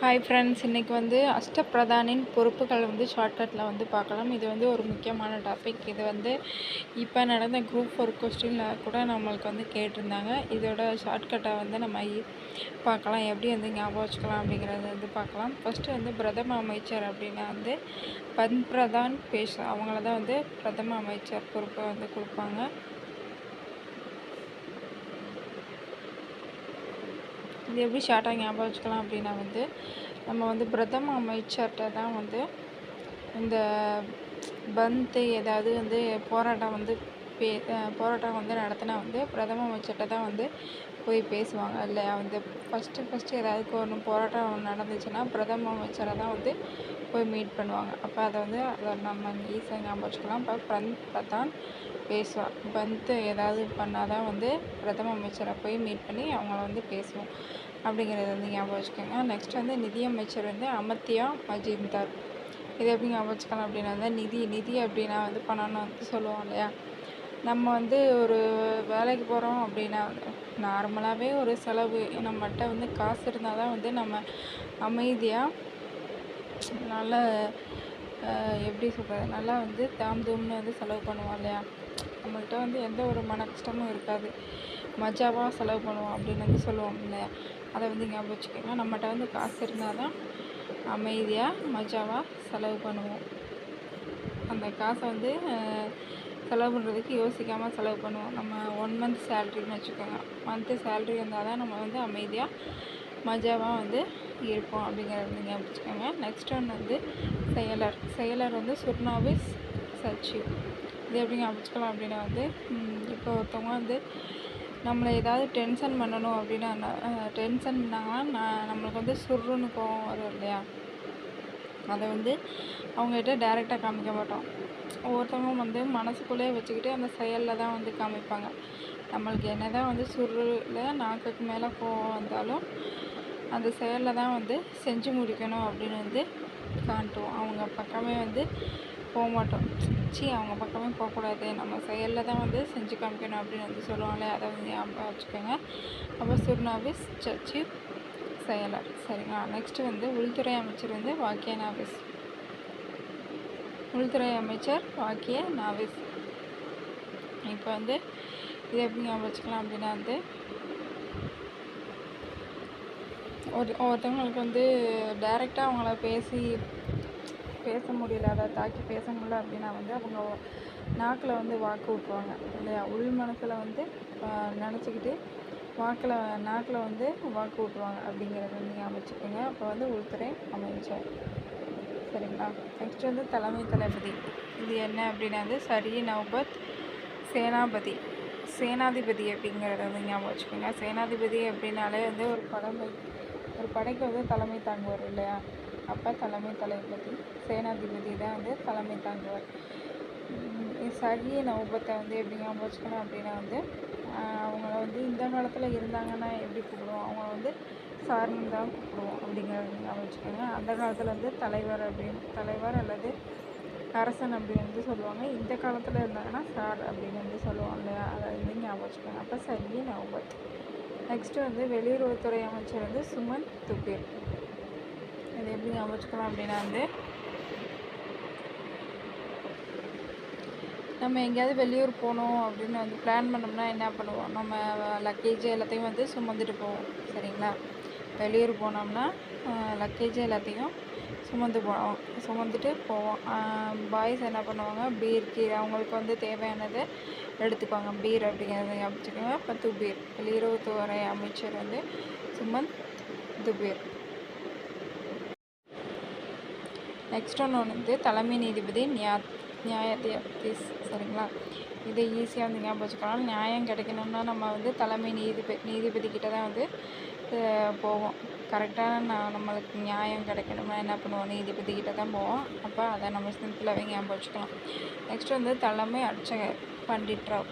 Hi friends, இன்றைக்கி வந்து அஷ்டபிரதானின் பொறுப்புகள் வந்து ஷார்ட்கட்டில் வந்து பார்க்கலாம். இது வந்து ஒரு முக்கியமான டாபிக். இது வந்து இப்போ நடந்த குரூப் 4 கொஸ்டினில் கூட நம்மளுக்கு வந்து கேட்டிருந்தாங்க. இதோட ஷார்ட்கட்டை வந்து நம்ம பார்க்கலாம், எப்படி வந்து ஞாபகம் வச்சுக்கலாம் அப்படிங்கிறத வந்து பார்க்கலாம். ஃபஸ்ட்டு வந்து பிரதம அமைச்சர் அப்படின்னா வந்து பிரதான் பேஷ் அவங்கள தான் வந்து பிரதம அமைச்சர் பொறுப்பை வந்து கொடுப்பாங்க. இது எப்படி ஷார்ட்டாக ஞாபகம் வச்சுக்கலாம் அப்படின்னா வந்து நம்ம வந்து பிரதம அமைச்சர்கிட்ட தான் வந்து இந்த பந்த் ஏதாவது வந்து போராட்டம் வந்து நடத்தினா வந்து பிரதம அமைச்சர்கிட்ட தான் வந்து போய் பேசுவாங்க இல்லையா. வந்து ஃபஸ்ட்டு ஏதாவது ஒன்று போராட்டம் நடந்துச்சுன்னா பிரதம அமைச்சரை தான் வந்து போய் மீட் பண்ணுவாங்க. அப்போ அதை நம்ம ஈஸியாக ஞாபகம் வச்சுக்கலாம். இப்போ பிரதான் பேசுவார். பந்த் ஏதாவது பண்ணால் தான் வந்து பிரதம அமைச்சரை போய் மீட் பண்ணி அவங்கள வந்து பேசுவோம் அப்படிங்கிறத வந்து ஞாபகம் வச்சுக்கோங்க. நெக்ஸ்ட் வந்து நிதியமைச்சர் வந்து அமர்த்தியா மஜும்தார். இது எப்படி ஞாபகம் வச்சுக்கலாம் அப்படின்னா வந்து நிதி அப்படின்னா வந்து பணம்னு வந்து சொல்லுவோம் இல்லையா. நம்ம வந்து ஒரு வேலைக்கு போகிறோம் அப்படின்னா நார்மலாகவே ஒரு செலவு நம்மகிட்ட வந்து காசு இருந்தால் தான் வந்து நம்ம அமைதியாக நல்லா எப்படி சொல்கிறது, நல்லா வந்து தாம்தூம்னு வந்து செலவு பண்ணுவோம் இல்லையா. நம்மள்கிட்ட வந்து எந்த ஒரு மன கஷ்டமும் இருக்காது, மஜாவாக செலவு பண்ணுவோம் அப்படின்னு வந்து சொல்லுவோம் இல்லையா. அதை வந்து ஞாபகம் வச்சுக்கோங்க. நம்மகிட்ட வந்து காசு இருந்தால் தான் அமைதியாக மஜாவாக செலவு பண்ணுவோம். அந்த காசை வந்து செலவு பண்ணுறதுக்கு யோசிக்காமல் செலவு பண்ணுவோம். நம்ம 1 மந்த் சேலரின்னு வச்சுக்கோங்க. மந்த்து சேலரி இருந்தால் தான் நம்ம வந்து அமைதியாக மஜாவாக வந்து இருப்போம் அப்படிங்கிறத வந்து ஞாபகம் வச்சுக்கோங்க. நெக்ஸ்ட் ஒன் வந்து செயலர் வந்து சுர்னாவிஸ் சச்சிவ். இது எப்படி ஞாபகம் வச்சுக்கலாம் அப்படின்னா வந்து இப்போ ஒருத்தவங்க வந்து நம்மளை ஏதாவது டென்ஷன் பண்ணணும் அப்படின்னா டென்ஷன் பண்ணாங்கன்னா நம்மளுக்கு வந்து சுருன்னு கோவம் வரும் இல்லையா. அதை வந்து அவங்ககிட்ட டைரெக்டாக காமிக்க மாட்டோம். ஒவ்வொருத்தவங்க வந்து மனசுக்குள்ளே வச்சுக்கிட்டு அந்த செயலில் தான் வந்து காமிப்பாங்க. நம்மளுக்கு என்ன தான் வந்து சுருளில் நாக்குக்கு மேலே கோவம் வந்தாலும் அந்த செயலில் தான் வந்து செஞ்சு முடிக்கணும் அப்படின்னு வந்து காட்டுவோம். அவங்க பக்கமே வந்து போக மாட்டோம். அவங்க பக்கமே போகக்கூடாது, நம்ம செயலில் தான் வந்து செஞ்சு காமிக்கணும் அப்படின்னு வந்து சொல்லுவாங்களே. அதை வந்து ஞாபகம் வச்சுக்கோங்க. அப்போ சுர்னாவிஸ் சச்சிவ் செயலர். சரிங்களா. நெக்ஸ்ட்டு வந்து உள்துறை அமைச்சர் வந்து வாக்கிய நாவிஸ். உள்துறை அமைச்சர் வாக்கிய நாவிஸ். இப்போ வந்து இது எப்படி ஞாபகம் வச்சுக்கலாம் அப்படின்னா வந்து ஒருத்தவங்களுக்கு வந்து டைரெக்டாக அவங்கள பேச முடியல, அதை தாக்கி பேச முடியல அப்படின்னா வந்து அவங்க நாக்கில் வந்து வாக்கு விட்டுருவாங்க இல்லையா. உள் மனசில் வந்து நினச்சிக்கிட்டு நாக்கில் வந்து வாக்கு விட்டுருவாங்க அப்படிங்கிறத வந்து ஞாபகம் வச்சுக்கோங்க. அப்போ வந்து உள்துறை அமைச்சர். சரிங்களா. நெக்ஸ்ட் வந்து தலைமை தளபதி. இது என்ன அப்படின்னா வந்து சரி நௌபத் சேனாதிபதி அப்படிங்கிறத வந்து ஞாபகம் வச்சுக்கோங்க. சேனாதிபதி அப்படின்னாலே வந்து ஒரு படைக்கு வந்து தலைமை தாங்குவார் இல்லையா. அப்போ தலைமை தளபதி சேனாதிபதி தான் வந்து தலைமை தாங்குவார். சரி நௌபத்தை வந்து எப்படி ஞாபகம் வச்சுக்கணும் அப்படின்னா வந்து அவங்கள வந்து இந்த காலத்தில் இருந்தாங்கன்னா எப்படி கூப்பிடுவோம், அவங்க வந்து சார்னு தான் கூப்பிடுவோம் அப்படிங்கிறது ஞாபகம் வச்சுக்கோங்க. அந்த காலத்தில் வந்து தலைவர் அல்லது அரசன் அப்படின்னு வந்து சொல்லுவாங்க. இந்த காலத்தில் இருந்தாங்கன்னா சார் அப்படின்னு வந்து சொல்லுவாங்க இல்லையா. அதை வந்து ஞாபகம் வச்சுக்கோங்க. அப்போ சரி நௌபத். நெக்ஸ்ட்டு வந்து வெளியுறவுத்துறை அமைச்சர் வந்து சுமந்த் துபேர். இது எப்படி ஞாபகம் வச்சுக்கலாம் அப்படின்னா வந்து நம்ம எங்கேயாவது வெளியூர் போகணும் அப்படின்னு வந்து பிளான் பண்ணோம்னா என்ன பண்ணுவோம், நம்ம லக்கேஜ் எல்லாத்தையும் வந்து சுமந்துட்டு போவோம். சரிங்களா. வெளியூர் போனோம்னா லக்கேஜ் எல்லாத்தையும் சுமந்துட்டு போவோம். பாய்ஸ் என்ன பண்ணுவாங்க, கீர் அவங்களுக்கு வந்து தேவையானதை எடுத்துப்பாங்க. பீர் அப்படிங்கிறத ஞாபகம். இப்போ துபேர் வெளியுறவுத்துறை அமைச்சர் வந்து சுமந்த் துபேர். நெக்ஸ்ட் ஒன்று வந்து தலைமை நீதிபதி நியாயாதீஸ். சரிங்களா. இதை ஈஸியாக வந்து ஞாபகம் வச்சுக்கலாம். நியாயம் கிடைக்கணும்னா நம்ம வந்து தலைமை நீதிபதி கிட்ட தான் வந்து போவோம். கரெக்டான நம்மளுக்கு நியாயம் கிடைக்கணும்னா என்ன பண்ணுவோம், நீதிபதி கிட்ட தான் போவோம். அப்போ அதை நம்ம சிம்பிளாகவே ஞாபகம் வச்சுக்கலாம். நெக்ஸ்ட் வந்து தலைமை அர்ச்சகர் பண்டிட் ராவ்.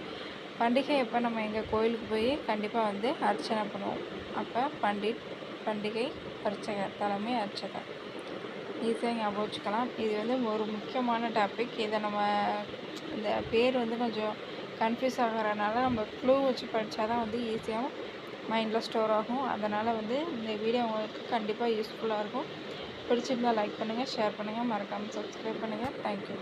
பண்டிகை எப்போ நம்ம எங்கள் கோயிலுக்கு போய் கண்டிப்பாக வந்து அர்ச்சனை பண்ணுவோம். அப்போ பண்டிகை அர்ச்சகர் தலைமை அர்ச்சகர். ஈஸியாக ஞாபகம் வச்சுக்கலாம். இது வந்து ஒரு முக்கியமான டாபிக். இதை நம்ம இந்த பேர் வந்து கொஞ்சம் கன்ஃபியூஸ் ஆகிறதுனால நம்ம க்ளூ வச்சு படித்தா தான் வந்து ஈஸியாக மைண்டில் ஸ்டோர் ஆகும். அதனால் வந்து இந்த வீடியோ உங்களுக்கு கண்டிப்பாக யூஸ்ஃபுல்லாக இருக்கும். பிடிச்சிருந்தால் லைக் பண்ணுங்கள், ஷேர் பண்ணுங்கள், மறக்காமல் சப்ஸ்கிரைப் பண்ணுங்கள். தேங்க்யூ.